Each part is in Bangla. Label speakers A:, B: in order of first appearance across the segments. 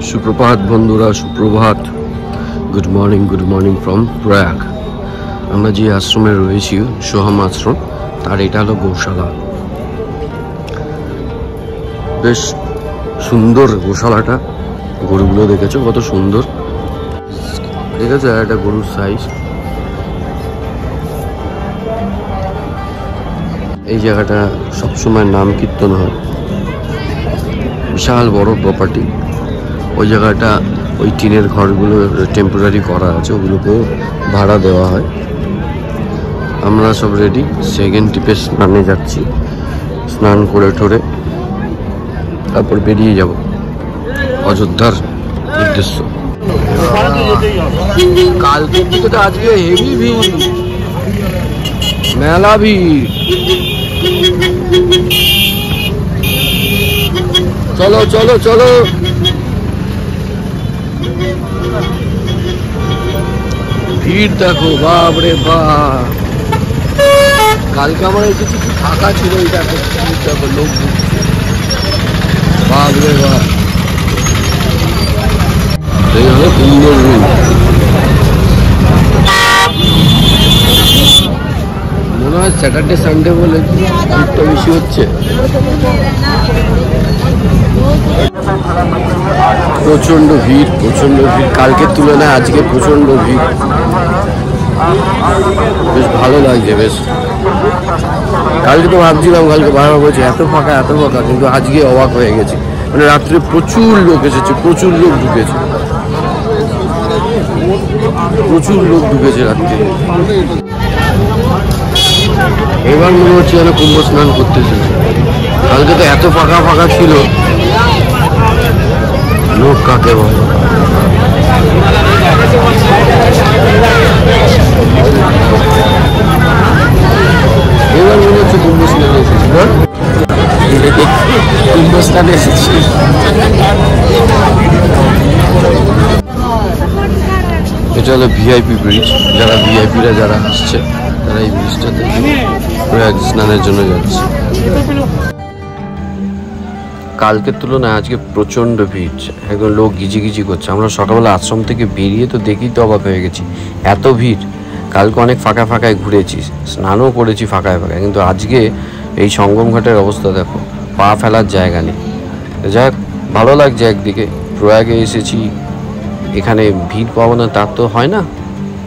A: সুপ্রভাত বন্ধুরা, সুপ্রভাত। Good morning from Prayag. আমরা যে আশ্রমে রয়েছি, সোহাম আশ্রম, তার এটা হলো গৌশালা। বেশ সুন্দর গোশালাটা। গরুগুলো দেখেছো কত সুন্দর, ঠিক আছে? একটা গরুর সাইজ। এই জায়গাটা সবসময় নাম কীর্তন হয়, বিশাল বড় প্রপার্টি। ওই জায়গাটা ওই টিনের ঘরগুলো টেম্পোরারি করা আছে, ওগুলোকেও ভাড়া দেওয়া হয়। আমরা সব রেডি, সেকেন্ড ট্রিপে স্নানে যাচ্ছি। স্নান করে ঠোরে তারপর বেরিয়ে যাব অযোধ্যার উদ্দেশ্য। কালকের দিকে তো আজকে হেভি ভিড়, মেলা ভিড়। চলো চলো চলো, ভিড় দেখো, বাপরে বাপ। কালকে আমার এসেছি কি ফাঁকা ছিল, এই দেখো দেখো লোক ঢুকছে, বাপরে বাপ। এই হলো কুম্ভের রূপ। মনে হয় স্যাটারডে সানডে বলে ভিড়টা বেশি হচ্ছে। প্রচন্ড ভিড়, প্রচন্ড ভিড়। কালকের তুলনায় আজকে প্রচন্ড ভিড়। বেশ ভালো লাগছে। বেশ, কালকে তো ভাবছিলাম, কালকে বারবার বলছে এত ফাঁকা, কিন্তু আজকে অবাক হয়ে গেছি। মানে রাত্রে প্রচুর লোক এসেছে, প্রচুর লোক ঢুকেছে, রাত্রে। এবার মনে হচ্ছে যেন কুম্ভ স্নান করতে এসেছে। কালকে তো এত ফাঁকা ছিল। লোক কাকে বলে? এবার মনে হচ্ছে কুম্ভ স্নানে এসেছি। কুম্ভ স্নানে এসেছি। এটা হলো ভিআইপি ব্রিজ। যারা ভিআইপিরা যারা আসছে, তারা এই ব্রিজটাতে প্রয়াগ স্নানের জন্য যাচ্ছে। কালকের তুলনায় আজকে প্রচণ্ড ভিড়, একদম লোক গিজি করছে। আমরা সকালবেলা আশ্রম থেকে বেরিয়ে তো দেখি তো অবাক হয়ে গেছি, এত ভিড়। কালকে অনেক ফাঁকায় ঘুরেছি, স্নানও করেছি ফাঁকায়, কিন্তু আজকে এই সঙ্গম ঘাটের অবস্থা দেখো, পা ফেলার জায়গা নেই। যাই হোক, ভালো লাগছে একদিকে। প্রয়াগে এসেছি, এখানে ভিড় পাবো না তা তো হয় না,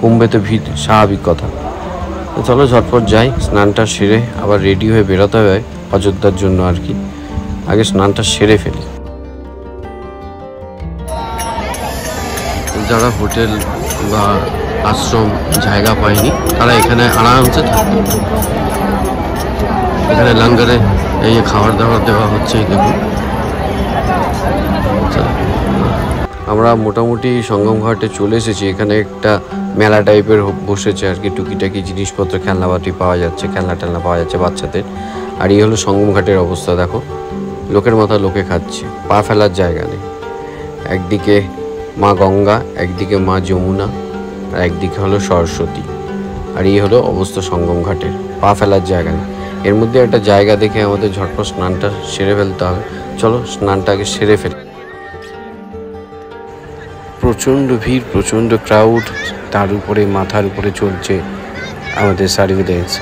A: কুম্ভে তো ভিড় স্বাভাবিক কথা। তো চলো ঝটপট যাই, স্নানটা সেরে আবার রেডি হয়ে বেরোতে হবে অযোধ্যার জন্য আর কি। আগে স্নানটা সেরে ফেলি। যারা হোটেল বা আশ্রম জায়গা পায়নি, তারা এখানে আরামসে থাকবে। এখানে লঙ্গরে এই খাবার দাবার দেওয়া হচ্ছে, দেখুন। আমরা মোটামুটি সঙ্গম ঘাটে চলে এসেছি। এখানে একটা মেলা টাইপের বসেছে আর কি, টুকিটাকি জিনিসপত্র, খেলনাবাটি পাওয়া যাচ্ছে, খেলনা পাওয়া যাচ্ছে বাচ্চাদের। আর এই হলো সঙ্গম ঘাটের অবস্থা দেখো, লোকের মাথা লোকে খাচ্ছে, পা ফেলার জায়গা নেই। একদিকে মা গঙ্গা, একদিকে মা যমুনা, আর একদিকে হলো সরস্বতী। আর এই হলো অবস্থা সঙ্গম ঘাটের, পা ফেলার জায়গা নেই। এর মধ্যে একটা জায়গা দেখে আমাদের ঝটপট স্নানটা সেরে ফেলতে হবে। চলো স্নানটা আগে সেরে ফেলি। প্রচণ্ড ভিড়, প্রচণ্ড ক্রাউড, তার উপরে মাথার উপরে চলছে আমাদের সার্ভিলেন্স।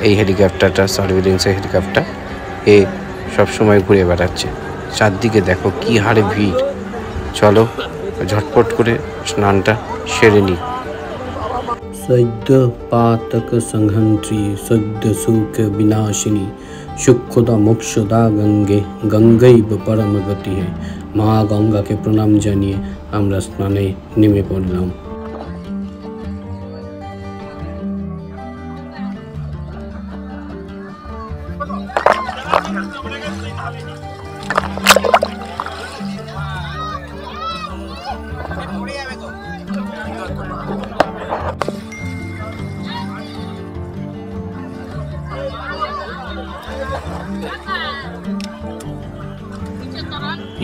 A: এই হেলিকপ্টারটা, সার্ভিলেন্সের হেলিকপ্টার, এ সবসময় ঘুরে বেড়াচ্ছে। চারদিকে দেখো কি হারে ভিড়। চলো ঝটপট করে স্নানটা সেরে নিই। সদ্য পাতক সংহন্ত্রী, সদ্য সুখ বিনাশিনী, সুক্ষদা মোক্ষদা গঙ্গে, গঙ্গৈব পরম গতি। মা গঙ্গাকে প্রণাম জানিয়ে আমরা স্নানে নেমে পড়লাম।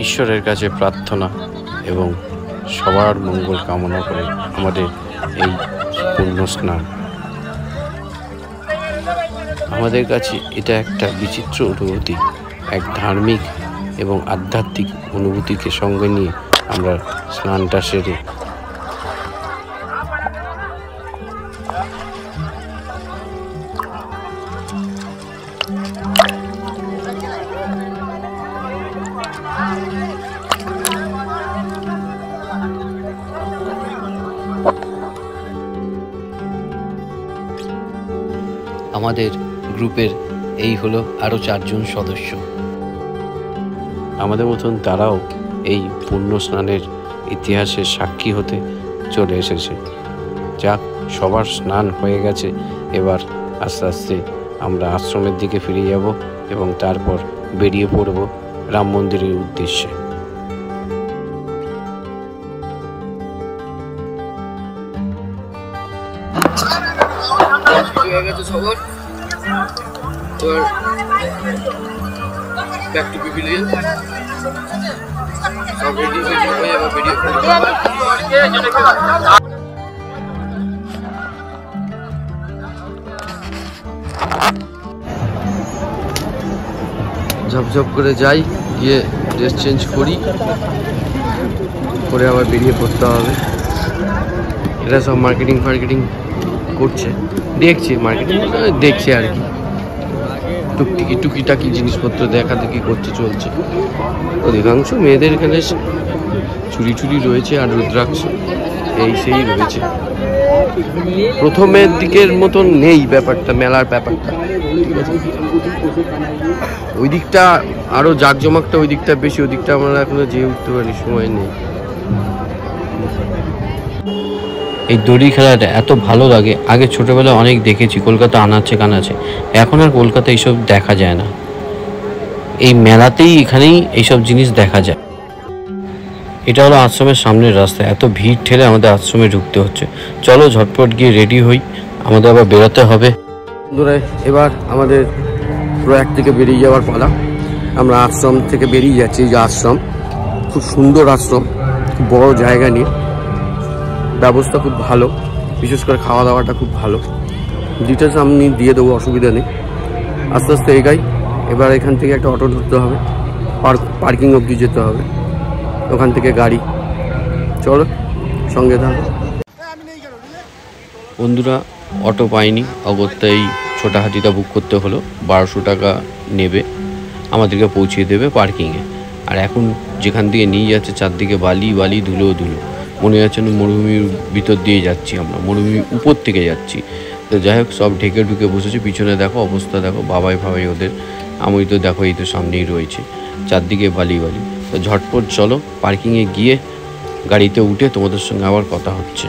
A: ঈশ্বরের কাছে প্রার্থনা এবং সবার মঙ্গল কামনা করে আমাদের এই পুণ্য স্নান। আমাদের কাছে এটা একটা বিচিত্র অনুভূতি, এক ধার্মিক এবং আধ্যাত্মিক অনুভূতিকে সঙ্গে নিয়ে আমরা স্নানটা সেরে আমাদের গ্রুপের এই হলো আরও 4 জন সদস্য। আমাদের মতন তারাও এই পুণ্য স্নানের ইতিহাসের সাক্ষী হতে চলে এসেছে। যাক, সবার স্নান হয়ে গেছে। এবার আস্তে আস্তে আমরা আশ্রমের দিকে ফিরে যাব এবং তারপর বেরিয়ে পড়ব রাম মন্দিরের উদ্দেশ্যে।
B: হয়ে গেছে সবার, এবার ব্যাক টু পিপিলিয়ন। সব রেডি হয়ে এবার বেরিয়ে ঝপঝপ করে যাই, গিয়ে ড্রেস চেঞ্জ করি, করে আবার বেরিয়ে পড়তে হবে। এটা সব মার্কেটিং করছে, দেখছি মার্কেটিং দেখছি আর কি, টুকিটাকি জিনিসপত্র দেখা দেখি করছে, চলছে। অধিকাংশ মেয়েদের এখানে চুরি রয়েছে আর রুদ্রাক্ষ এই সেই রয়েছে। প্রথমের দিকের মতন নেই ব্যাপারটা, মেলার ব্যাপারটা, ঠিক আছে। ওই দিকটা আরো জাঁকজমকটা ওই দিকটা বেশি, ওই দিকটা আমরা এখনো যেয়ে উঠতে পারি, সময় নেই।
A: এই দড়ি খেলাটা এত ভালো লাগে, আগে ছোটোবেলায় অনেক দেখেছি, কলকাতা আনাচে কানাচে, এখন আর কলকাতা এইসব দেখা যায় না। এই মেলাতেই এখানেই এইসব জিনিস দেখা যায়। এটা হলো আশ্রমের সামনের রাস্তা, এত ভিড় ঠেলে আমাদের আশ্রমে ঢুকতে হচ্ছে। চলো ঝটপট গিয়ে রেডি হই, আমাদের আবার বেরোতে হবে।
B: বন্ধুরা, এবার আমাদের প্রয়াগ থেকে বেরিয়ে যাওয়ার পালা। আমরা আশ্রম থেকে বেরিয়ে যাচ্ছি। এই যে আশ্রম, খুব সুন্দর আশ্রম, খুব বড় জায়গা নিয়ে, ব্যবস্থা খুব ভালো, বিশেষ করে খাওয়া দাওয়াটা খুব ভালো। ডিটেলস আমি দিয়ে দেবো, অসুবিধা নেই। আস্তে আস্তে এগাই। এবার এখান থেকে একটা অটো ধরতে হবে, পার্কিং অবধি যেতে হবে, ওখান থেকে গাড়ি। চলো সঙ্গে থাকো।
A: বন্ধুরা, অটো পাইনি, অগত্যাই ছোটা হাতিটা বুক করতে হলো। 1200 টাকা নেবে, আমাদেরকে পৌঁছিয়ে দেবে পার্কিংয়ে। আর এখন যেখান থেকে নিয়ে যাচ্ছে চারদিকে বালি ধুলো, মনে হচ্ছে না মরুভূমির ভিতর দিয়ে যাচ্ছি আমরা, মরুভূমির উপর থেকে যাচ্ছি। তো যাই হোক, সব ঢেকে ঢুকে বসেছে। পিছনে দেখো অবস্থা, দেখো বাবাই ওদের, আমি তো দেখো এই তো সামনেই রয়েছে, চারদিকে বালি। তো ঝটপট চলো পার্কিংয়ে গিয়ে গাড়িতে উঠে তোমাদের সঙ্গে আবার কথা হচ্ছে।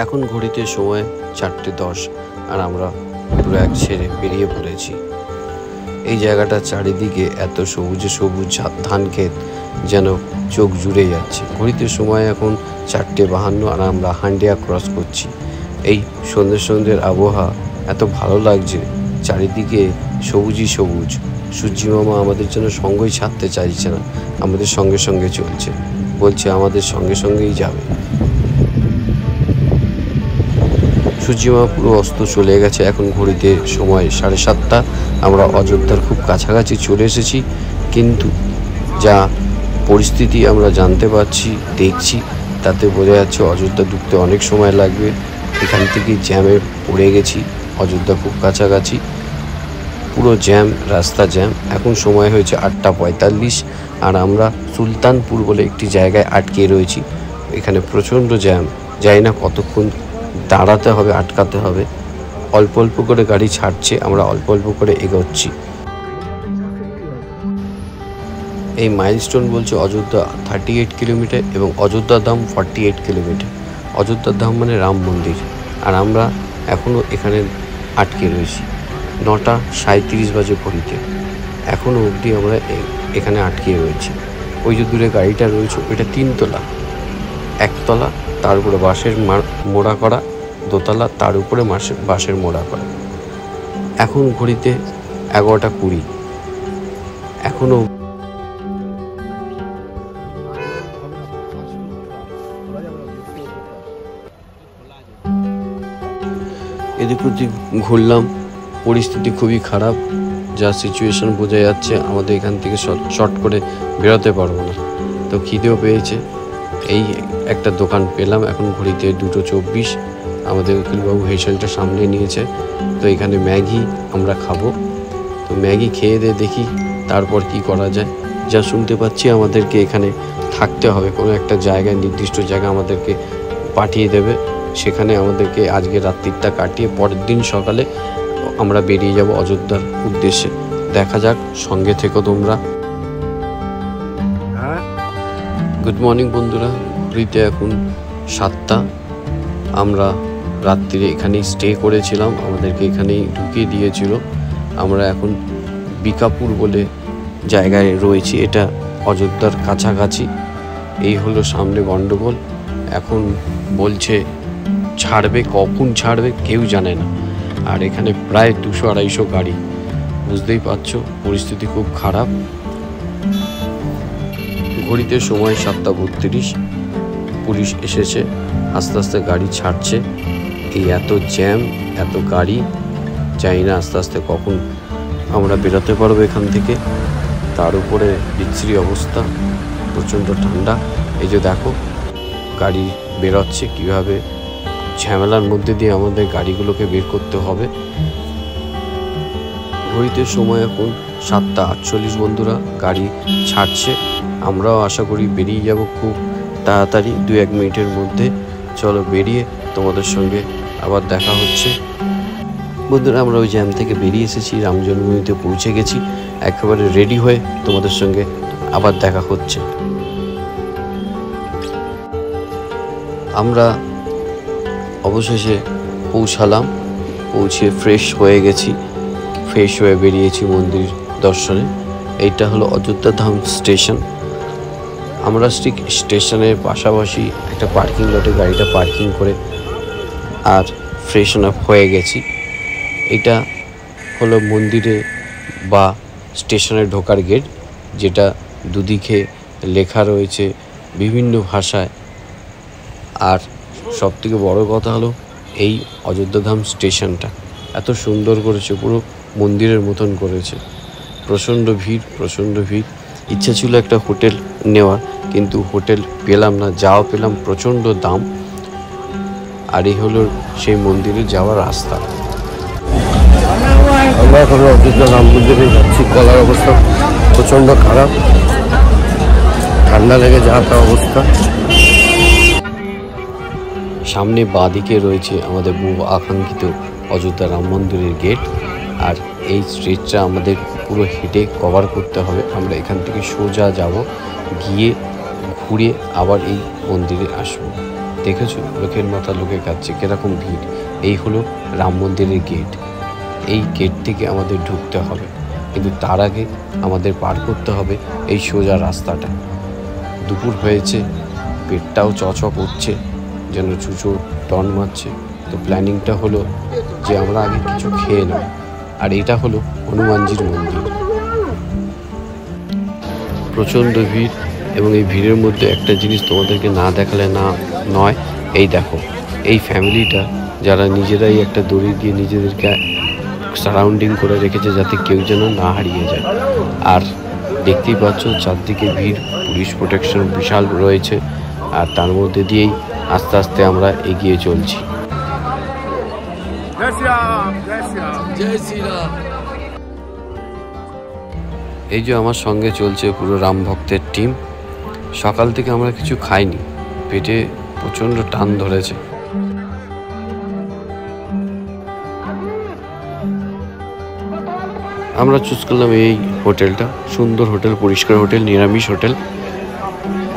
A: এখন ঘড়িতে সময় 4:10 আর আমরা প্রয়াগ ছেড়ে বেরিয়ে পড়েছি। এই জায়গাটা চারিদিকে এত সবুজ ধান ক্ষেত, যেন চোখ জুড়ে যাচ্ছে। ঘড়িতে সময় এখন 4:52 আর আমরা হান্ডিয়া ক্রস করছি। এই সন্ধ্যের আবহাওয়া এত ভালো লাগছে, চারিদিকে সবুজই সবুজ। সূর্যি মামা আমাদের জন্য সঙ্গই ছাড়তে চাইছে না, আমাদের সঙ্গে চলছে, বলছে আমাদের সঙ্গেই যাবে। সূর্যিমা পুরো অস্ত চলে গেছে। এখন ঘড়িতে সময় 7:30। আমরা অযোধ্যার খুব কাছাকাছি চলে এসেছি, কিন্তু যা পরিস্থিতি আমরা জানতে পারছি, দেখছি, তাতে বোঝা যাচ্ছে অযোধ্যা ঢুকতে অনেক সময় লাগবে। এখান থেকে জ্যামে পড়ে গেছি, অযোধ্যা খুব কাছাকাছি, পুরো জ্যাম, রাস্তা জ্যাম। এখন সময় হয়েছে 8:45 আর আমরা সুলতানপুর বলে একটি জায়গায় আটকে রয়েছি। এখানে প্রচণ্ড জ্যাম, জানি না কতক্ষণ দাঁড়াতে হবে, আটকাতে হবে। অল্প করে গাড়ি ছাড়ছে, আমরা অল্প করে এগোচ্ছি। এই মাইলস্টোন বলছে অযোধ্যা 38 কিলোমিটার এবং অযোধ্যা ধাম 48 কিলোমিটার। অযোধ্যা ধাম মানে রাম মন্দির। আর আমরা এখনও এখানে আটকে রয়েছি। 9:37 বাজে ঘড়িতে, এখনও অবধি আমরা এখানে আটকে রয়েছি। ওই যে দূরে গাড়িটা রয়েছে, ওইটা 3 তলা, 1 তলা, তার উপরে বাঁশের মোড়া করা, 2 তলা, তার উপরে বাঁশের মোড়া করা। এখন ঘড়িতে 11:20, এখনও এদিক ওদিক ঘুরলাম, পরিস্থিতি খুবই খারাপ, যা সিচুয়েশন বোঝা যাচ্ছে আমাদের এখান থেকে শর্ট করে বেরোতে পারবো না। তো খিদেও পেয়েছে। এই একটা দোকান পেলাম, এখন ঘড়িতে 2:24। আমাদের উকিলবাবু হেসেলটা সামনে নিয়েছে। তো এখানে ম্যাগি আমরা খাবো। তো ম্যাগি খেয়ে দিয়ে দেখি তারপর কি করা যায়। যা শুনতে পাচ্ছি আমাদেরকে এখানে থাকতে হবে, কোনো একটা জায়গায়, নির্দিষ্ট জায়গা আমাদেরকে পাঠিয়ে দেবে। সেখানে আমাদেরকে আজকে রাত্রিটা কাটিয়ে পরের দিন সকালে আমরা বেরিয়ে যাব অযোধ্যার উদ্দেশ্যে। দেখা যাক, সঙ্গে থেকো তোমরা। গুড মর্নিং বন্ধুরা, ঘড়িতে এখন 7টা। আমরা রাত্রিরে এখানেই স্টে করেছিলাম, আমাদেরকে এখানেই ঢুকিয়ে দিয়েছিল। আমরা এখন বিকাপুর বলে জায়গায় রয়েছি, এটা অযোধ্যার কাছাকাছি। এই হলো সামনে গন্ডগোল। এখন বলছে ছাড়বে, কখন ছাড়বে কেউ জানে না। আর এখানে প্রায় 200-250 গাড়ি, বুঝতেই পারছো পরিস্থিতি খুব খারাপ। ঘড়িতে সময় 7:32। পুলিশ এসেছে, আস্তে আস্তে গাড়ি ছাড়ছে। এই এত জ্যাম, এত গাড়ি, জানি না আস্তে আস্তে কখন আমরা বেরোতে পারবো এখান থেকে। তার উপরে বিচ্ছিরি অবস্থা, প্রচণ্ড ঠান্ডা। এই যে দেখো গাড়ি বেরোচ্ছে, কীভাবে ঝামেলার মধ্যে দিয়ে আমাদের গাড়িগুলোকে বের করতে হবে। ঘড়িতে সময় এখন 7:48 বন্ধুরা, গাড়ি ছাড়ছে। আমরাও আশা করি বেরিয়ে যাব খুব তাড়াতাড়ি, 2-1 মিনিটের মধ্যে। চলো বেরিয়ে তোমাদের সঙ্গে আবার দেখা হচ্ছে। বন্ধুরা আমরা ওই জ্যাম থেকে বেরিয়ে এসেছি, রাম জন্মভূমিতে পৌঁছে গেছি। একেবারে রেডি হয়ে তোমাদের সঙ্গে আবার দেখা হচ্ছে। আমরা অবশেষে পৌঁছালাম, পৌঁছে ফ্রেশ হয়ে গেছি, ফ্রেশ হয়ে বেরিয়েছি মন্দির দর্শনে। এইটা হলো অযোধ্যা ধাম স্টেশন। আমরা ঠিক স্টেশনের পাশাপাশি একটা পার্কিং লটে গাড়িটা পার্কিং করে আর ফ্রেশন আপ হয়ে গেছি। এটা হলো মন্দিরে বা স্টেশনে ঢোকার গেট, যেটা দুদিকে লেখা রয়েছে বিভিন্ন ভাষায়। আর সবথেকে বড় কথা হলো এই অযোধ্যাধাম স্টেশনটা এত সুন্দর করেছে, পুরো মন্দিরের মতন করেছে। প্রচণ্ড ভিড়, প্রচণ্ড ভিড়। ইচ্ছা ছিল একটা হোটেল নেওয়ার, কিন্তু হোটেল পেলাম না, যাও পেলাম প্রচণ্ড দাম। আর এই হলো সেই মন্দিরে যাওয়ার রাস্তা।
B: আমরা এখন অযোধ্যা রাম মন্দিরে যাচ্ছি। গলার অবস্থা প্রচণ্ড খারাপ, ঠান্ডা লেগে যাওয়ার অবস্থা।
A: সামনে বাঁদিকে রয়েছে আমাদের বহু আকাঙ্ক্ষিত অযোধ্যা রাম মন্দিরের গেট। আর এই স্ট্রিটটা আমাদের পুরো হেঁটে কভার করতে হবে। আমরা এখান থেকে সোজা যাব, গিয়ে ঘুরে আবার এই মন্দিরে আসবো। দেখেছো লোকের মাথা লোকে কাটছে, কীরকম ভিড়। এই হলো রাম মন্দিরের গেট। এই গেট থেকে আমাদের ঢুকতে হবে, কিন্তু তার আগে আমাদের পার করতে হবে এই সোজা রাস্তাটা। দুপুর হয়েছে, পেটটাও চচ করছে, যেন চুচো টন মারছে। তো প্ল্যানিংটা হলো যে আমরা আগে কিছু খেয়ে নেব। আর এটা হলো হনুমানজির মন্দির। প্রচণ্ড ভিড়, এবং এই ভিড়ের মধ্যে একটা জিনিস তোমাদেরকে না দেখালে না নয়। এই দেখো এই ফ্যামিলিটা, যারা নিজেরাই একটা দড়ি দিয়ে নিজেদেরকে সারাউন্ডিং করে রেখেছে যাতে কেউ যেন না হারিয়ে যায়। আর দেখতেই পাচ্ছ চারদিকে ভিড়, পুলিশ প্রোটেকশন বিশাল রয়েছে। আর তার মধ্যে দিয়েই আস্তে আস্তে আমরা এগিয়ে চলছি। এই যে আমার সঙ্গে চলছে পুরো রাম ভক্তের টিম। সকাল থেকে আমরা কিছু খাইনি, পেটে প্রচণ্ড টান ধরেছে। আমরা চুজ করলাম এই হোটেলটা, সুন্দর হোটেল, পরিষ্কার হোটেল, নিরামিষ হোটেল।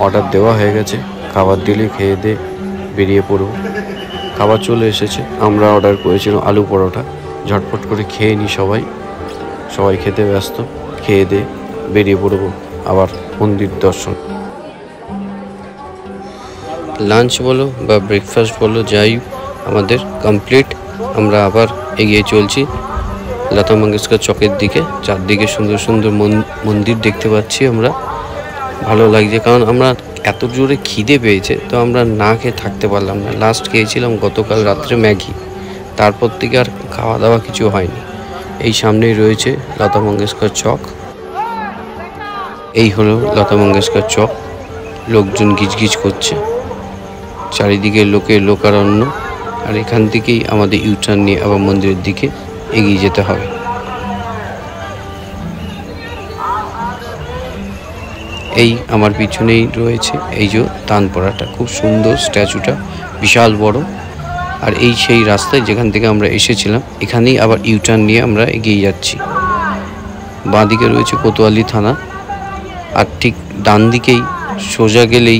A: অর্ডার দেওয়া হয়ে গেছে, খাবার দিলে খেয়ে দিয়ে বেরিয়ে পড়ব। খাবার চলে এসেছে। আমরা অর্ডার করেছিলাম আলু পরোটা। ঝটপট করে খেয়ে নিই, সবাই খেতে ব্যস্ত। খেয়ে দিয়ে বেরিয়ে পড়ব আবার মন্দির দর্শন। লাঞ্চ বলো বা ব্রেকফাস্ট বলো, যাই আমাদের কমপ্লিট। আমরা আবার এগিয়ে চলছি লতা মঙ্গেশকর চকের দিকে। চারদিকে সুন্দর সুন্দর মন্দির দেখতে পাচ্ছি আমরা, ভালো লাগছে। কারণ আমরা এত জোরে খিদে পেয়েছে, তো আমরা না খেয়ে থাকতে পারলাম না। লাস্ট খেয়েছিলাম গতকাল রাত্রে ম্যাগি, তারপর থেকে আর খাওয়া দাওয়া কিছু হয়নি। এই সামনেই রয়েছে লতা মঙ্গেশকর চক। এই হলো লতা মঙ্গেশকর চক। লোকজন গিজগিজ করছে, চারিদিকে লোকারণ্য। আর এখান থেকেই আমাদের ইউটার্ন নিয়ে আবার মন্দিরের দিকে এগিয়ে যেতে হবে। এই আমার পিছনেই রয়েছে এই যে তানপড়াটা, খুব সুন্দর স্ট্যাচুটা, বিশাল বড়। আর এই সেই রাস্তায় যেখান থেকে আমরা এসেছিলাম, এখানেই আবার ইউটার্ন নিয়ে আমরা এগিয়ে যাচ্ছি। বাঁদিকে রয়েছে কোতোয়ালি থানা, আর ঠিক ডান দিকেই সোজা গেলেই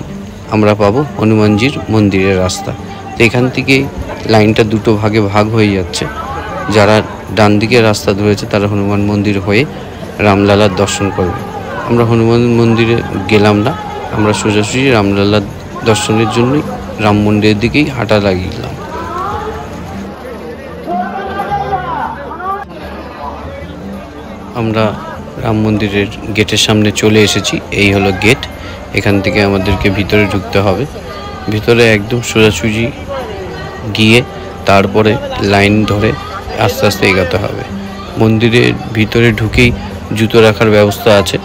A: আমরা পাবো হনুমানজির মন্দিরের রাস্তা। তো এখান থেকে লাইনটা দুটো ভাগে ভাগ হয়ে যাচ্ছে। যারা ডান দিকের রাস্তা ধরেছে তারা হনুমান মন্দির হয়ে রামলালার দর্শন করবে। আমরা হনুমান মন্দিরে গেলাম না, আমরা সোজাসুজি রামলালার দর্শনের জন্যই রাম মন্দিরের দিকেই হাঁটা লাগিয়েলাম। আমরা রাম মন্দিরের গেটের সামনে চলে এসেছি। এই হলো গেট, এখান থেকে আমাদেরকে ভিতরে ঢুকতে হবে। ভিতরে একদম সোজাসুজি গিয়ে তারপরে লাইন ধরে আস্তে আস্তে এগোতে হবে। মন্দিরের ভিতরে ঢুকেই জুতো রাখার ব্যবস্থা আছে,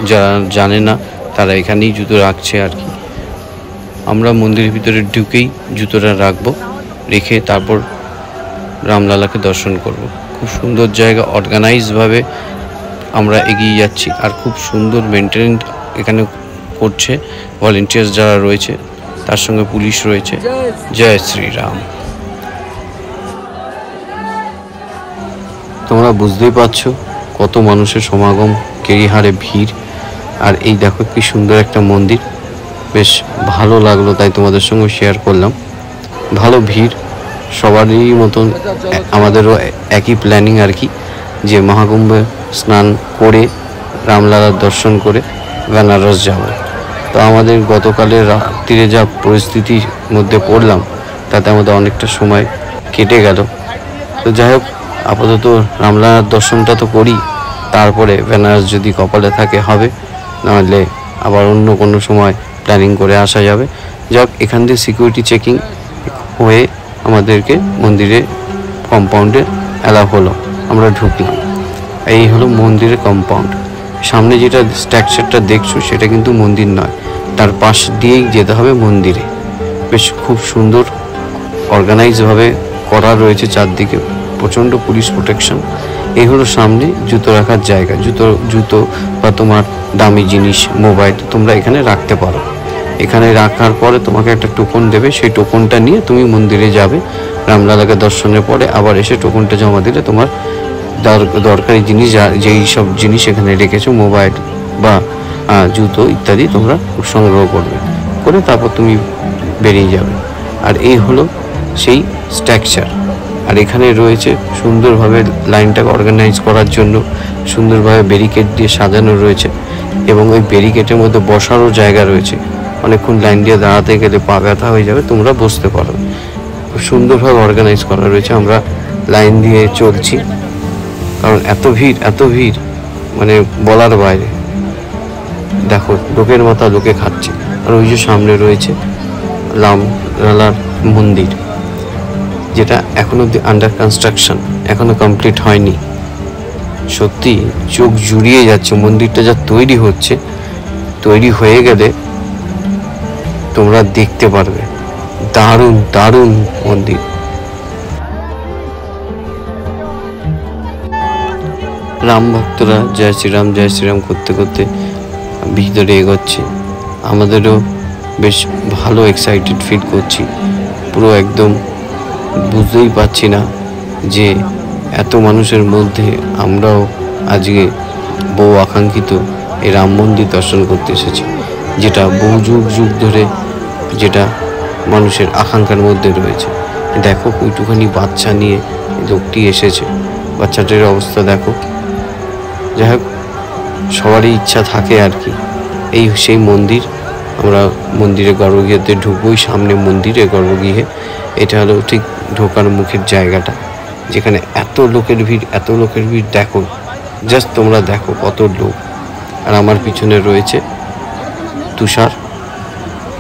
A: যারা জানে না তারা এখানেই জুতো রাখছে আর কি। আমরা মন্দিরের ভিতরে ঢুকেই জুতোটা রাখবো, রেখে তারপর রামলালাকে দর্শন করব। খুব সুন্দর জায়গা, অর্গানাইজভাবে আমরা এগিয়ে যাচ্ছি। আর খুব সুন্দর মেনটেন এখানে করছে ভলেন্টিয়ার্স যারা রয়েছে, তার সঙ্গে পুলিশ রয়েছে। জয় শ্রীরাম। তোমরা বুঝতেই পারছো কত মানুষের সমাগম, কেরিহারে ভিড়। আর এই দেখো কি সুন্দর একটা মন্দির, বেশ ভালো লাগলো, তাই তোমাদের সঙ্গে শেয়ার করলাম। ভালো ভিড়, সবারই মতন আমাদেরও একই প্ল্যানিং আর কি, যে মহাকুম্ভে স্নান করে রামলালার দর্শন করে বেনারস যাব। তো আমাদের গতকালের রাত্রিরে যা পরিস্থিতির মধ্যে পড়লাম, তাতে আমাদের অনেকটা সময় কেটে গেল। তো যাই হোক, আপাতত রামলালার দর্শনটা তো করি, তারপরে বেনারস যদি কপালে থাকে হবে, নাহলে আবার অন্য কোনো সময় প্ল্যানিং করে আসা যাবে। যাক, এখান থেকে সিকিউরিটি চেকিং হয়ে আমাদেরকে মন্দিরে কম্পাউন্ডে অ্যালাউ হলো, আমরা ঢুকলাম। এই হলো মন্দিরের কম্পাউন্ড। সামনে যেটা স্ট্রাকচারটা দেখছো সেটা কিন্তু মন্দির নয়, তার পাশ দিয়েই যেতে হবে মন্দিরে। বেশ খুব সুন্দর অর্গানাইজভাবে করা রয়েছে, চারদিকে প্রচণ্ড পুলিশ প্রোটেকশন। এই হলো সামনে জুতো রাখার জায়গা। জুতো বা তোমার দামি জিনিস, মোবাইল তোমরা এখানে রাখতে পারো। এখানে রাখার পরে তোমাকে একটা টোকন দেবে, সেই টোকনটা নিয়ে তুমি মন্দিরে যাবে। রামলালাকে দর্শনের পরে আবার এসে টোকনটা জমা দিলে তোমার দরকারি জিনিস, যেই সব জিনিস এখানে রেখেছো, মোবাইল বা জুতো ইত্যাদি, তোমরা সংগ্রহ করে তারপর তুমি বেরিয়ে যাবে। আর এই হলো সেই স্ট্রাকচার। আর এখানে রয়েছে সুন্দরভাবে লাইনটাকে অর্গানাইজ করার জন্য সুন্দরভাবে ব্যারিকেড দিয়ে সাজানো রয়েছে, এবং ওই ব্যারিকেডের মধ্যে বসারও জায়গা রয়েছে। অনেকক্ষণ লাইন দিয়ে দাঁড়াতে গেলে পা ব্যথা হয়ে যাবে, তোমরা বসতে পারো। খুব সুন্দরভাবে অর্গানাইজ করা রয়েছে। আমরা লাইন দিয়ে চলছি, কারণ এত ভিড় মানে বলার বাইরে। দেখো, লোকের মাথা লোকে খাচ্ছে। আর ওই যে সামনে রয়েছে রামলালার মন্দির, যেটা এখনো আন্ডার কনস্ট্রাকশন, এখনো কমপ্লিট হয়নি। সত্যি চোখ জুড়িয়ে যাচ্ছে মন্দিরটা যা তৈরি হচ্ছে। তৈরি হয়ে গেলে তোমরা দেখতে পারবে, দারুণ মন্দির। রাম ভক্তরা জয় শ্রীরাম করতে করতে ভিতরে এগোচ্ছে। আমাদেরও বেশ ভালো এক্সাইটেড ফিল করছি। পুরো একদম বুঝতেই পারছি না যে এত মানুষের মধ্যে আমরাও আজকে বহু আকাঙ্ক্ষিত এই রাম মন্দির দর্শন করতে এসেছি, যেটা বহু যুগ ধরে যেটা মানুষের আকাঙ্ক্ষার মধ্যে রয়েছে। দেখো, কইটুখানি বাচ্চা নিয়ে লোকটি এসেছে, বাচ্চাটির অবস্থা দেখো। যাই হোক, সবারই ইচ্ছা থাকে আর কি। এই সেই মন্দির। আমরা মন্দিরে গর্ভগৃহতে ঢুকবোই, সামনে মন্দিরে গর্ভগৃহে। এটা হলো ঠিক ঢোকার মুখের জায়গাটা, যেখানে এত লোকের ভিড় দেখো, জাস্ট তোমরা দেখো কত লোক। আর আমার পিছনে রয়েছে তুষার,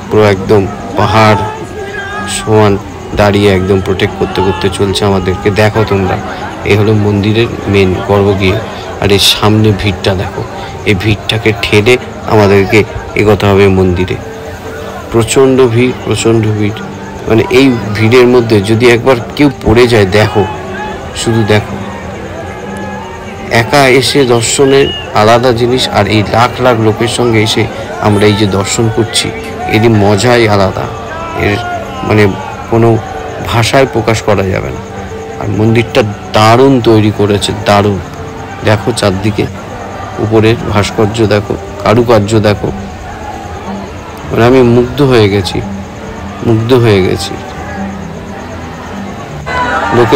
A: পুরো একদম পাহাড় সমান দাঁড়িয়ে একদম প্রোটেক্ট করতে চলছে আমাদেরকে। দেখো তোমরা, এই হলো মন্দিরের মেন গর্ভগৃহ। আর এই সামনে ভিড়টা দেখো, এই ভিড়টাকে ঠেলে আমাদেরকে এগোতে হবে মন্দিরে। প্রচণ্ড ভিড়। মানে এই ভিড়ের মধ্যে যদি একবার কেউ পড়ে যায়, দেখো, শুধু দেখো, একা এসে দর্শনের আলাদা জিনিস, আর এই লাখ লাখ লোকের সঙ্গে এসে আমরা এই যে দর্শন করছি, এরই মজাই আলাদা। এর মানে কোনো ভাষায় প্রকাশ করা যাবে না। আর মন্দিরটা দারুণ তৈরি করেছে, দারুণ। দেখো চারদিকে উপরের ভাস্কর্য দেখো, কারুকার্য দেখো, মানে আমি মুগ্ধ হয়ে গেছি।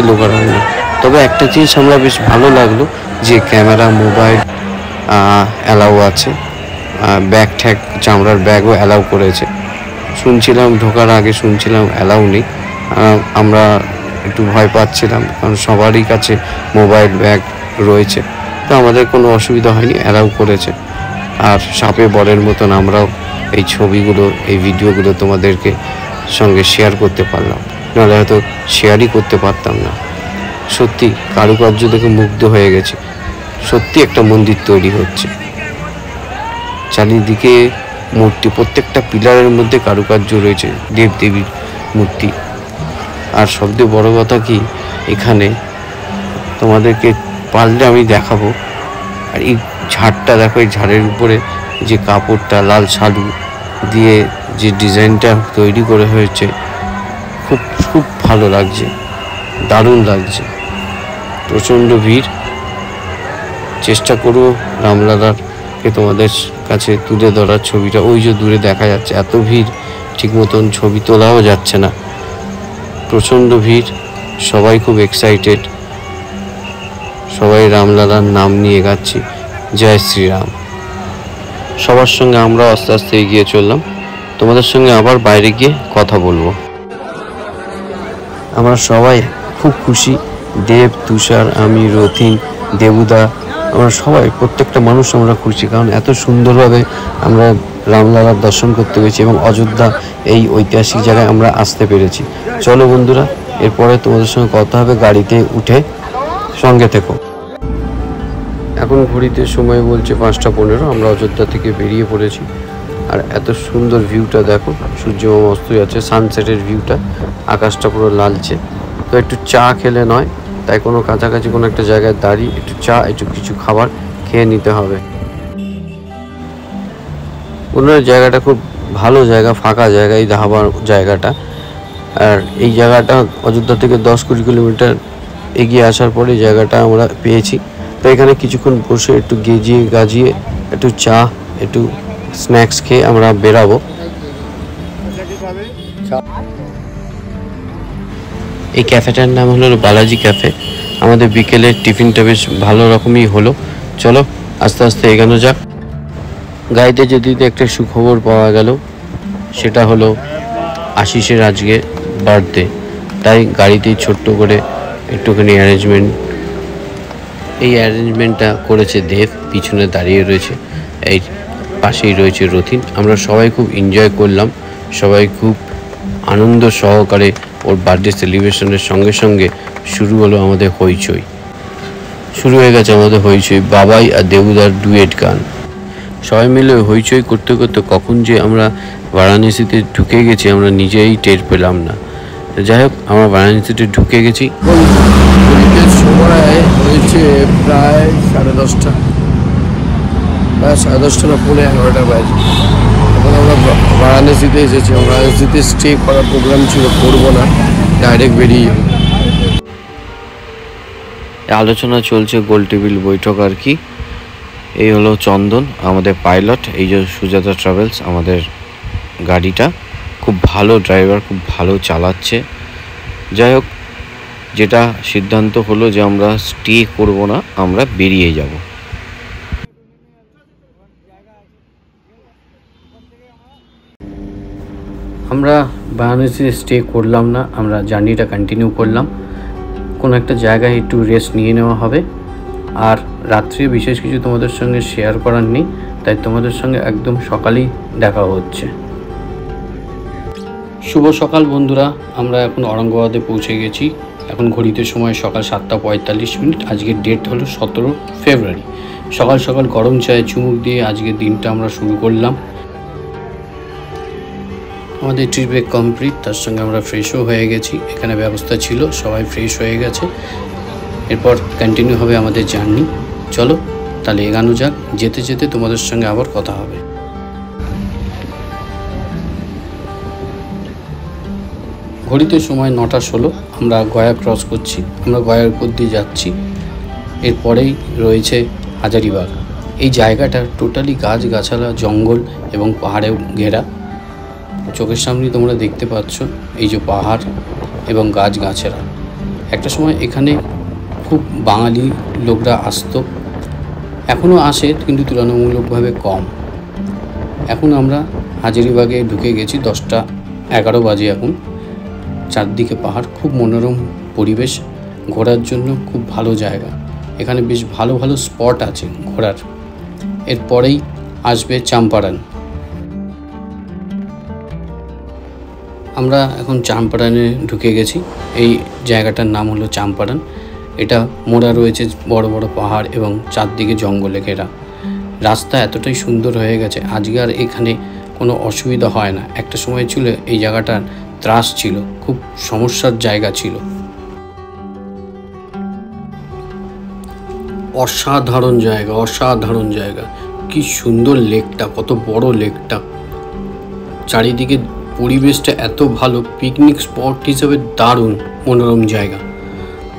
A: লোকারণ্য। তবে একটা জিনিস আমরা বেশ ভালো লাগলো, যে ক্যামেরা, মোবাইল অ্যালাউ আছে, ব্যাগ ঠ্যাগ, চামড়ার ব্যাগও অ্যালাউ করেছে। ঢোকার আগে শুনছিলাম অ্যালাউ নেই। আমরা একটু ভয় পাচ্ছিলাম, কারণ সবারই কাছে মোবাইল, ব্যাগ রয়েছে। তো আমাদের কোনো অসুবিধা হয়নি, অ্যালাউ করেছে। আর সাপে বরের মতন আমরাও এই ছবিগুলো, এই ভিডিওগুলো তোমাদেরকে সঙ্গে শেয়ার করতে পারলাম, নাহলে হয়তো শেয়ারই করতে পারতাম না। সত্যি কারুকার্য দেখে মুগ্ধ হয়ে গেছি। সত্যি একটা মন্দির তৈরি হচ্ছে, চারিদিকে মূর্তি, প্রত্যেকটা পিলারের মধ্যে কারুকার্য রয়েছে, দেবদেবীর মূর্তি। আর সবচেয়ে বড় কথা কি, এখানে তোমাদেরকে পারলে আমি দেখাবো। আর এই ঝাড়টা দেখো, এই ঝাড়ের উপরে যে কাপড়টা, লাল শালু দিয়ে যে ডিজাইনটা তৈরি করে হয়েছে, খুব ভালো লাগছে, দারুণ লাগছে। প্রচণ্ড ভিড়। চেষ্টা করবো রামলালাকে তোমাদের কাছে তুলে ধরার ছবিটা। ওই যে দূরে দেখা যাচ্ছে, এত ভিড়, ঠিক মতন ছবি তোলাও যাচ্ছে না, প্রচণ্ড ভিড়। সবাই খুব এক্সাইটেড, সবাই রামলালার নাম নিয়ে গাচ্ছি, জয় শ্রীরাম। সবার সঙ্গে আমরা আস্তে আস্তে এগিয়ে চললাম। তোমাদের সঙ্গে আবার বাইরে গিয়ে কথা বলবো। আমরা সবাই খুব খুশি, দেব, তুষার, আমি, রথিন, দেবুদা, আমরা সবাই, প্রত্যেকটা মানুষ আমরা খুশি, কারণ এত সুন্দরভাবে আমরা রামলালার দর্শন করতে পেরেছি এবং অযোধ্যা এই ঐতিহাসিক জায়গায় আমরা আসতে পেরেছি। চলো বন্ধুরা, এরপরে তোমাদের সঙ্গে কথা হবে গাড়িতে উঠে, সঙ্গে থেকো। এখন ঘড়িতে সময় বলছে 5:15। আমরা অযোধ্যা থেকে বেরিয়ে পড়েছি। আর এত সুন্দর ভিউটা দেখো, সূর্যমামা অস্ত যাচ্ছে, সানসেটের ভিউটা, আকাশটা পুরো লালচে। তো একটু চা খেলে নয়, তাই কোনো কাছাকাছি কোনো একটা জায়গায় দাঁড়িয়ে একটু চা, একটু কিছু খাবার খেয়ে নিতে হবে। ওনার জায়গাটা খুব ভালো জায়গা, ফাঁকা জায়গা, এই ধাবার জায়গাটা। আর এই জায়গাটা অযোধ্যা থেকে 10-20 কিলোমিটার এগিয়ে আসার পরে জায়গাটা আমরা পেয়েছি। তো এখানে কিছুক্ষণ বসে একটু গাজিয়ে একটু চা, একটু স্ন্যাক্স খেয়ে আমরা বেরাবো। এই ক্যাফেটার নাম হলো বালাজি ক্যাফে। আমাদের বিকেলের টিফিনটা বেশ ভালো রকমই হলো। চলো আস্তে আস্তে এগোনো যাক। গাড়িতে যেতে যেতে একটা সুখবর পাওয়া গেল, সেটা হলো আশিসের আজকে বার্থডে। তাই গাড়িতেই ছোট্ট করে একটুখানি এই অ্যারেঞ্জমেন্টটা করেছে দেব, পিছনে দাঁড়িয়ে রয়েছে, এই পাশেই রয়েছে রথিন। আমরা সবাই খুব এনজয় করলাম, সবাই খুব আনন্দ সহকারে ওর বার্থডে সেলিব্রেশনের সঙ্গে সঙ্গে শুরু হলো আমাদের হইচই। শুরু হয়ে গেছে আমাদের হইচই, বাবাই আর দেবুদার ডুয়েট গান। সবাই মিলে হইচই করতে করতে কখন যে আমরা বারাণসীতে ঢুকে গেছি আমরা নিজেই টের পেলাম না। যাই হোক, আমরা বারাণসীতে ঢুকে গেছি।
B: সময় হয়েছে প্রায় 10:30, প্রায় 10:30 না, 11:30 বাজে। এখন আমরা বারাণসীতে এসেছি। বারাণসীতে স্টে করার প্রোগ্রাম ছিল, করবো না, ডাইরেক্ট বেরিয়ে যাবো।
A: আলোচনা চলছে, গোল টেবিল বৈঠক আর কি। এই হলো চন্দন, আমাদের পাইলট। এই যে সুজাতা ট্রাভেলস, আমাদের গাড়িটা খুব ভালো ড্রাইভার, খুব ভালো চালাচ্ছে। যাই হোক, যেটা সিদ্ধান্ত হলো যে আমরা স্টে করব না, আমরা বেরিয়ে যাব। আমরা বারাণসী স্টে করলাম না, আমরা জার্নিটা কন্টিনিউ করলাম। কোনো একটা জায়গায় একটু রেস্ট নিয়ে নেওয়া হবে। আর রাত্রে বিশেষ কিছু তোমাদের সঙ্গে শেয়ার করার নেই, তাই তোমাদের সঙ্গে একদম সকালেই দেখা হচ্ছে। শুভ সকাল বন্ধুরা, আমরা এখন ঔরঙ্গাবাদে পৌঁছে গেছি। এখন ঘড়িতে সময় সকাল 7:45। আজকের ডেট হলো 17 ফেব্রুয়ারি। সকাল সকাল গরম চায়ে চুমুক দিয়ে আজকের দিনটা আমরা শুরু করলাম। আমাদের ট্রি ব্রেক কমপ্লিট, তার সঙ্গে আমরা ফ্রেশও হয়ে গেছি। এখানে ব্যবস্থা ছিল, সবাই ফ্রেশ হয়ে গেছে। এরপর কন্টিনিউ হবে আমাদের জার্নি। চলো তাহলে এগানো যাক, যেতে যেতে তোমাদের সঙ্গে আবার কথা হবে। ঘড়িতে সময় 9:16, আমরা গয়া ক্রস করছি, আমরা গয়ার উপর দিয়ে যাচ্ছি। এরপরেই রয়েছে হাজারিবাগ। এই জায়গাটা টোটালি গাছগাছালা, জঙ্গল এবং পাহাড়ে ঘেরা। চোখের সামনে তোমরা দেখতে পাচ্ছ এই যে পাহাড় এবং গাছগাছালা। একটা সময় এখানে খুব বাঙালি লোকরা আসতো, এখনও আসে কিন্তু তুলনামূলকভাবে কম। এখন আমরা হাজারিবাগে ঢুকে গেছি, 10:11 বাজে এখন। চারদিকে পাহাড়, খুব মনোরম পরিবেশ, ঘোরার জন্য খুব ভালো জায়গা। এখানে বেশ ভালো ভালো স্পট আছে ঘোরার। এরপরেই আসবে চাম্পারান। আমরা এখন চাম্পারানে ঢুকে গেছি। এই জায়গাটার নাম হলো চাম্পারান। এটা মোড়া রয়েছে বড় বড় পাহাড় এবং চারদিকে জঙ্গলে ঘেরা। রাস্তা এতটাই সুন্দর হয়ে গেছে, আজকে আর এখানে কোনো অসুবিধা হয় না। একটা সময় ছিল এই জায়গাটার ত্রাস ছিল, খুব সমস্যার জায়গা ছিল। অসাধারণ জায়গা, অসাধারণ জায়গা। কি সুন্দর লেকটা, কত বড় লেকটা, চারিদিকে পরিবেশটা এত ভালো। পিকনিক স্পট হিসেবে দারুণ মনোরম জায়গা,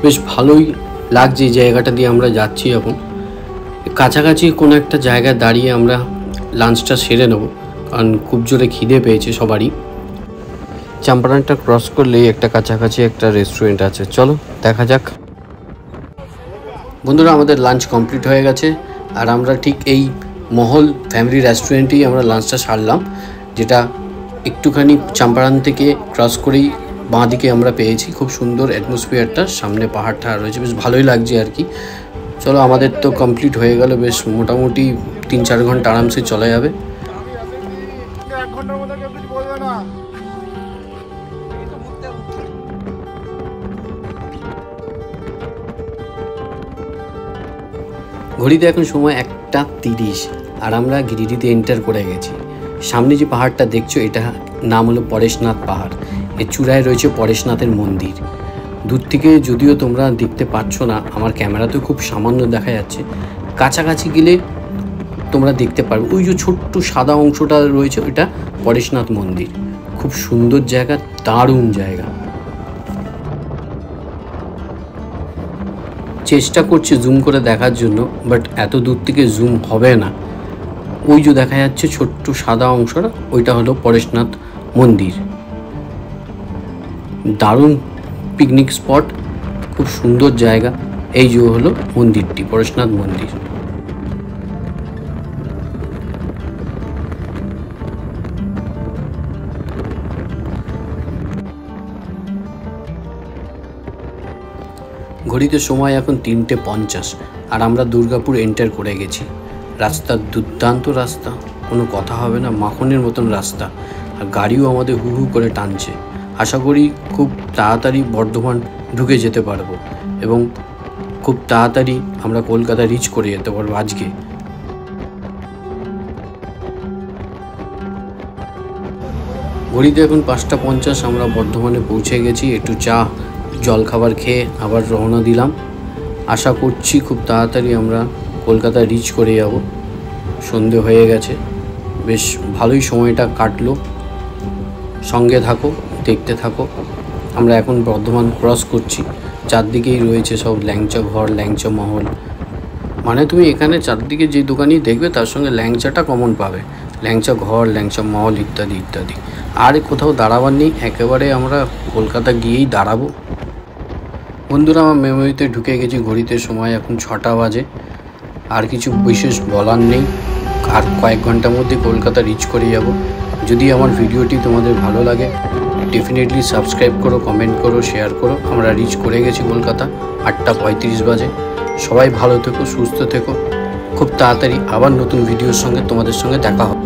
A: বেশ ভালোই লাগছে এই জায়গাটা দিয়ে আমরা যাচ্ছি। এখন কাছাকাছি কোনো একটা জায়গায় দাঁড়িয়ে আমরা লাঞ্চটা সেরে নেব, কারণ খুব জোরে খিদে পেয়েছে সবারই। চাম্পারানটা ক্রস করলেই একটা কাছাকাছি একটা রেস্টুরেন্ট আছে, চলো দেখা যাক। বন্ধুরা, আমাদের লাঞ্চ কমপ্লিট হয়ে গেছে, আর আমরা ঠিক এই মহল ফ্যামিলি রেস্টুরেন্টেই আমরা লাঞ্চটা সারলাম, যেটা একটুখানি চাম্পারান থেকে ক্রস করেই বাঁ দিকে আমরা পেয়েছি। খুব সুন্দর অ্যাটমসফিয়ারটা, সামনে পাহাড়টা রয়েছে, বেশ ভালোই লাগছে আর কি। চলো, আমাদের তো কমপ্লিট হয়ে গেল, বেশ মোটামুটি 3-4 ঘন্টা আরামসে চলে যাবে। ঘড়িতে এখন সময় 1:30, আর আমরা গিরিডিতে এন্টার করে গেছি। সামনে যে পাহাড়টা দেখছো, এটা নাম হলো পরেশনাথ পাহাড়। এর চূড়ায় রয়েছে পরেশনাথের মন্দির। দূর থেকে যদিও তোমরা দেখতে পাচ্ছ না, আমার ক্যামেরাতেও খুব সামান্য দেখা যাচ্ছে, কাছাকাছি গেলে তোমরা দেখতে পারবে। ওই যে ছোট্ট সাদা অংশটা রয়েছে, ওইটা পরেশনাথ মন্দির। খুব সুন্দর জায়গা, দারুণ জায়গা। চেষ্টা করছি জুম করে দেখার জন্য, বাট এত দূর থেকে জুম হবে না। ওই যে দেখা যাচ্ছে ছোট্ট সাদা অংশটা, ওইটা হলো পরেশনাথ মন্দির। দারুণ পিকনিক স্পট, খুব সুন্দর জায়গা। এই যে হলো মন্দিরটি, পরেশনাথ মন্দির। ঘড়িতে সময় এখন 3:50, আর আমরা দুর্গাপুর এন্টার করে গেছি। রাস্তা দুর্দান্ত রাস্তা, কোনো কথা হবে না, মাখনের মতন রাস্তা। আর গাড়িও আমাদের হু হু করে টানছে। আশা করি খুব তাড়াতাড়ি বর্ধমান ঢুকে যেতে পারবো এবং খুব তাড়াতাড়ি আমরা কলকাতা রিচ করে যেতে পারবো আজকে। ঘড়িতে এখন 5:50, আমরা বর্ধমানে পৌঁছে গেছি। একটু চা জলখাবার খেয়ে আবার রওনা দিলাম। আশা করছি খুব তাড়াতাড়ি আমরা কলকাতা রিচ করে যাব। সন্ধে হয়ে গেছে, বেশ ভালোই সময়টা কাটলো। সঙ্গে থাকো, দেখতে থাকো। আমরা এখন বর্ধমান ক্রস করছি। চারদিকেই রয়েছে সব ল্যাংচা ঘর, ল্যাংচা মহল। মানে তুমি এখানে চারদিকে যে দোকানই দেখবে তার সঙ্গে ল্যাংচাটা কমন পাবে। ল্যাংচা ঘর, ল্যাংচা মহল ইত্যাদি ইত্যাদি। আর কোথাও দাঁড়াবার নেই, একেবারে আমরা কলকাতা গিয়েই দাঁড়াবো। বন্ধুরা, আমার মেমোরিতে ঢুকে গেছি। ঘড়িতে সময় এখন 6টা বাজে। আর কিছু বিশেষ বলার নেই, আর কয়েক ঘন্টার মধ্যে কলকাতা রিচ করে যাব। যদি আমার ভিডিওটি তোমাদের ভালো লাগে, ডেফিনেটলি সাবস্ক্রাইব করো, কমেন্ট করো, শেয়ার করো। আমরা রিচ করে গেছি কলকাতা, 8:35 বাজে। সবাই ভালো থেকো, সুস্থ থেকো। খুব তাড়াতাড়ি আবার নতুন ভিডিওর সঙ্গে তোমাদের সঙ্গে দেখা হবে।